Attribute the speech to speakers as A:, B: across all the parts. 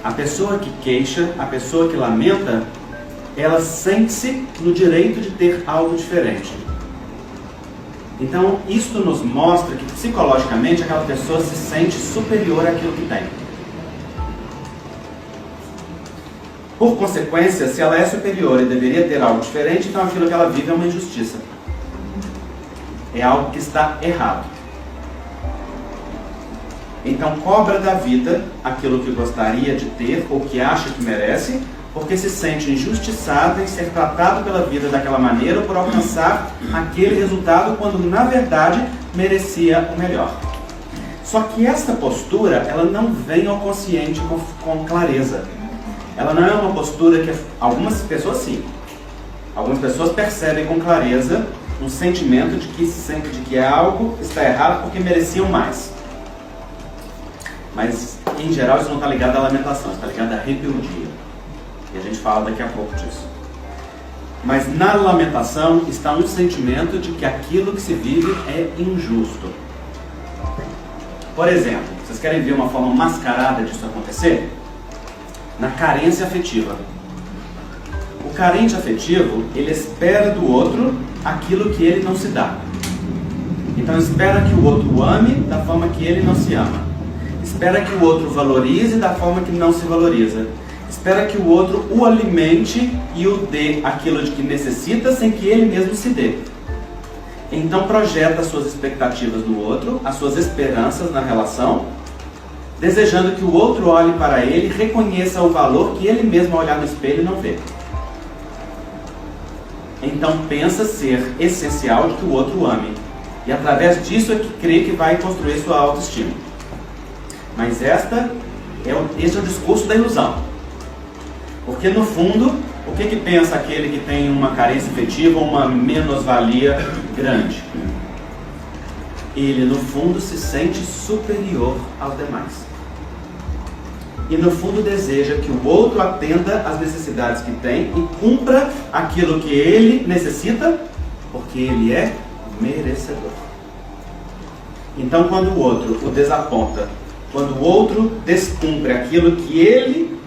A: A pessoa que queixa, a pessoa que lamenta, ela sente-se no direito de ter algo diferente. Então, isto nos mostra que psicologicamente aquela pessoa se sente superior àquilo que tem. Por consequência, se ela é superior e deveria ter algo diferente, então aquilo que ela vive é uma injustiça. É algo que está errado. Então cobra da vida aquilo que gostaria de ter ou que acha que merece, porque se sente injustiçado em ser tratado pela vida daquela maneira por alcançar aquele resultado quando na verdade merecia o melhor. Só que esta postura, ela não vem ao consciente com clareza. Ela não é uma postura que algumas pessoas sim. Algumas pessoas percebem com clareza um sentimento de que algo está errado porque mereciam mais. Mas, em geral, isso não está ligado à lamentação, está ligado à rebeldia. E a gente fala daqui a pouco disso. Mas na lamentação está um sentimento de que aquilo que se vive é injusto. Por exemplo, vocês querem ver uma forma mascarada disso acontecer? Na carência afetiva. O carente afetivo, ele espera do outro aquilo que ele não se dá. Então espera que o outro o ame da forma que ele não se ama. Espera que o outro valorize da forma que não se valoriza. Espera que o outro o alimente e o dê aquilo de que necessita sem que ele mesmo se dê. Então projeta as suas expectativas no outro, as suas esperanças na relação, desejando que o outro olhe para ele e reconheça o valor que ele mesmo ao olhar no espelho não vê. Então pensa ser essencial de que o outro o ame. E através disso é que crê que vai construir sua autoestima. Mas este é o discurso da ilusão. Porque no fundo, o que pensa aquele que tem uma carência afetiva ou uma menos-valia grande? Ele no fundo se sente superior aos demais. E no fundo deseja que o outro atenda às necessidades que tem e cumpra aquilo que ele necessita, porque ele é merecedor. Então quando o outro o desaponta, quando o outro descumpre aquilo que ele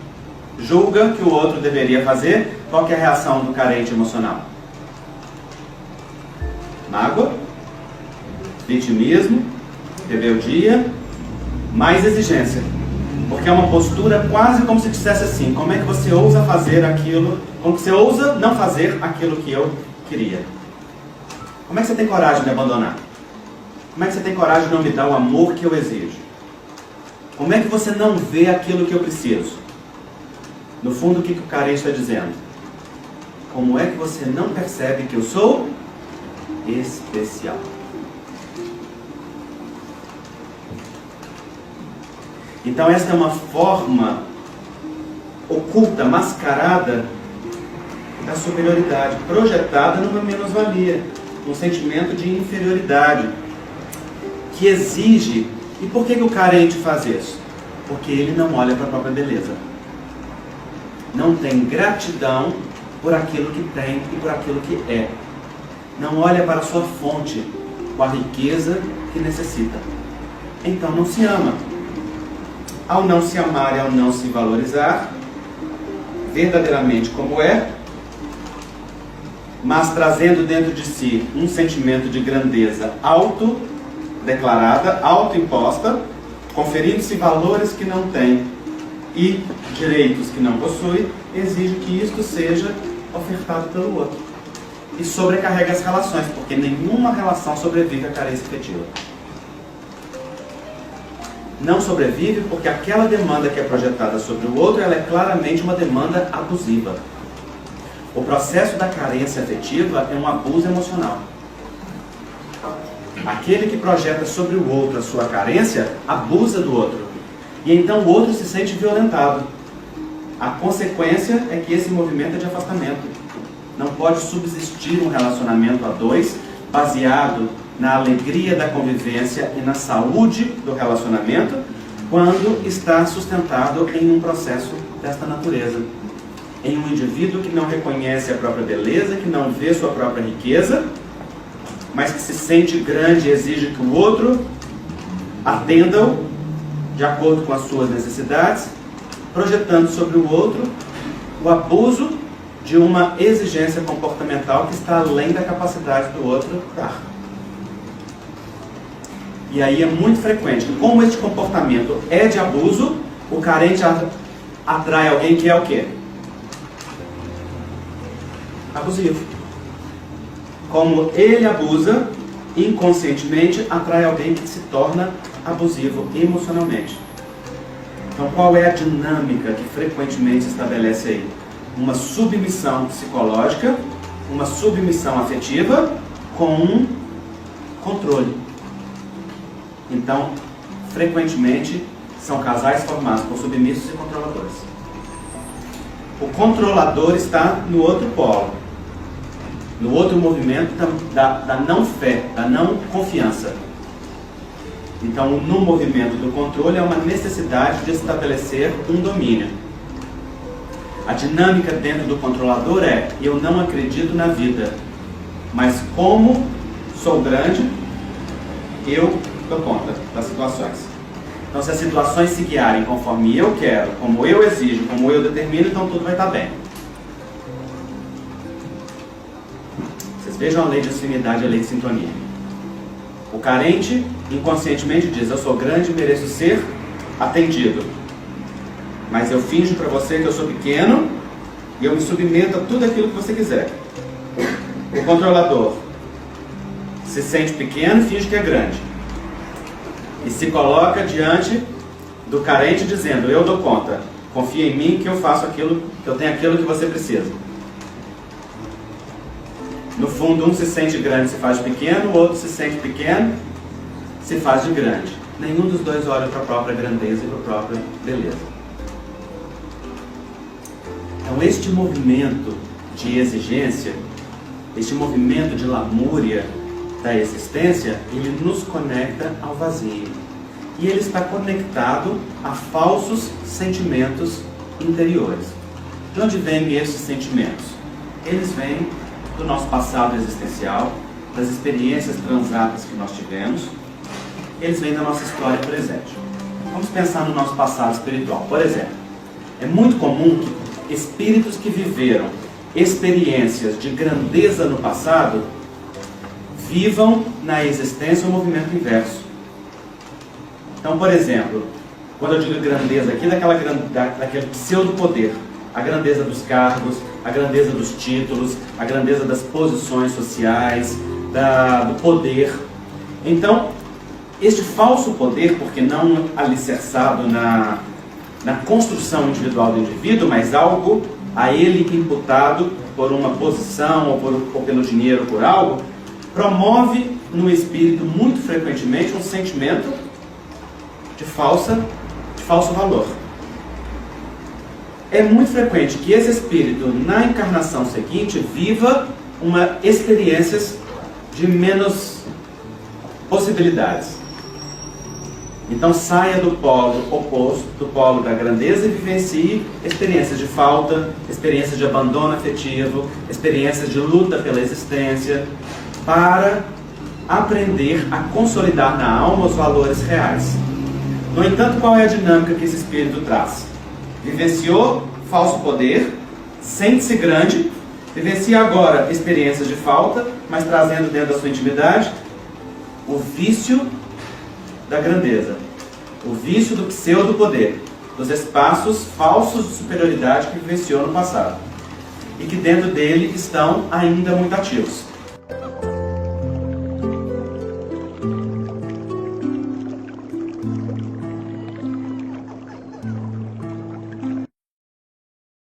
A: julga que o outro deveria fazer, qual que é a reação do carente emocional? Mágoa, vitimismo, rebeldia, mais exigência. Porque é uma postura quase como se dissesse assim: como é que você ousa fazer aquilo, como que você ousa não fazer aquilo que eu queria? Como é que você tem coragem de abandonar? Como é que você tem coragem de não me dar o amor que eu exijo? Como é que você não vê aquilo que eu preciso? No fundo, o que o carente está dizendo? Como é que você não percebe que eu sou especial? Então esta é uma forma oculta, mascarada da superioridade, projetada numa menos-valia, um sentimento de inferioridade, que exige. E por que o carente faz isso? Porque ele não olha para a própria beleza. Não tem gratidão por aquilo que tem e por aquilo que é. Não olha para a sua fonte, com a riqueza que necessita. Então não se ama. Ao não se amar e ao não se valorizar, verdadeiramente como é, mas trazendo dentro de si um sentimento de grandeza autodeclarada, autoimposta, conferindo-se valores que não tem e direitos que não possui, exige que isto seja ofertado pelo outro. E sobrecarrega as relações, porque nenhuma relação sobrevive à carência afetiva. Não sobrevive porque aquela demanda que é projetada sobre o outro, ela é claramente uma demanda abusiva. O processo da carência afetiva é um abuso emocional. Aquele que projeta sobre o outro a sua carência, abusa do outro. E então o outro se sente violentado. A consequência é que esse movimento é de afastamento. Não pode subsistir um relacionamento a dois baseado na alegria da convivência e na saúde do relacionamento, quando está sustentado em um processo desta natureza. Em um indivíduo que não reconhece a própria beleza, que não vê sua própria riqueza, mas que se sente grande e exige que o outro atenda-o de acordo com as suas necessidades, projetando sobre o outro o abuso de uma exigência comportamental que está além da capacidade do outro dar. E aí é muito frequente, como este comportamento é de abuso, o carente atrai alguém que é o quê? Abusivo. Como ele abusa, inconscientemente atrai alguém que se torna abusivo emocionalmente. Então qual é a dinâmica que frequentemente se estabelece aí? Uma submissão psicológica, uma submissão afetiva com um controle. Então, frequentemente, são casais formados por submissos e controladores. O controlador está no outro polo, no outro movimento da não fé, da não confiança. Então, no movimento do controle, é uma necessidade de estabelecer um domínio. A dinâmica dentro do controlador é: eu não acredito na vida, mas como sou grande, eu dou conta das situações. Então, se as situações se guiarem conforme eu quero, como eu exijo, como eu determino, então tudo vai estar bem. Vocês vejam a lei de afinidade e a lei de sintonia. O carente inconscientemente diz: eu sou grande e mereço ser atendido. Mas eu finjo para você que eu sou pequeno e eu me submeto a tudo aquilo que você quiser. O controlador se sente pequeno e finge que é grande. E se coloca diante do carente dizendo: eu dou conta, confia em mim que eu faço aquilo, que eu tenho aquilo que você precisa. No fundo, um se sente grande e se faz de pequeno, o outro se sente pequeno e se faz de grande. Nenhum dos dois olha para a própria grandeza e para a própria beleza. Então este movimento de exigência, este movimento de lamúria da existência, ele nos conecta ao vazio. E ele está conectado a falsos sentimentos interiores. De onde vêm esses sentimentos? Eles vêm do nosso passado existencial, das experiências transatas que nós tivemos. Eles vêm da nossa história presente. Vamos pensar no nosso passado espiritual. Por exemplo, é muito comum que espíritos que viveram experiências de grandeza no passado vivam na existência o movimento inverso. Então, por exemplo, quando eu digo grandeza aqui, daquele pseudo-poder, a grandeza dos cargos, a grandeza dos títulos, a grandeza das posições sociais, do poder. Então, este falso poder, porque não alicerçado na construção individual do indivíduo, mas algo a ele imputado por uma posição ou pelo dinheiro ou por algo, promove no espírito muito frequentemente um sentimento de falso valor. É muito frequente que esse espírito, na encarnação seguinte, viva experiências de menos possibilidades. Então saia do polo oposto, do polo da grandeza, e vivencie experiências de falta, experiências de abandono afetivo, experiências de luta pela existência, para aprender a consolidar na alma os valores reais. No entanto, qual é a dinâmica que esse espírito traz? Vivenciou falso poder, sente-se grande, vivencia agora experiências de falta, mas trazendo dentro da sua intimidade o vício da grandeza, o vício do pseudo-poder, dos espaços falsos de superioridade que vivenciou no passado e que dentro dele estão ainda muito ativos.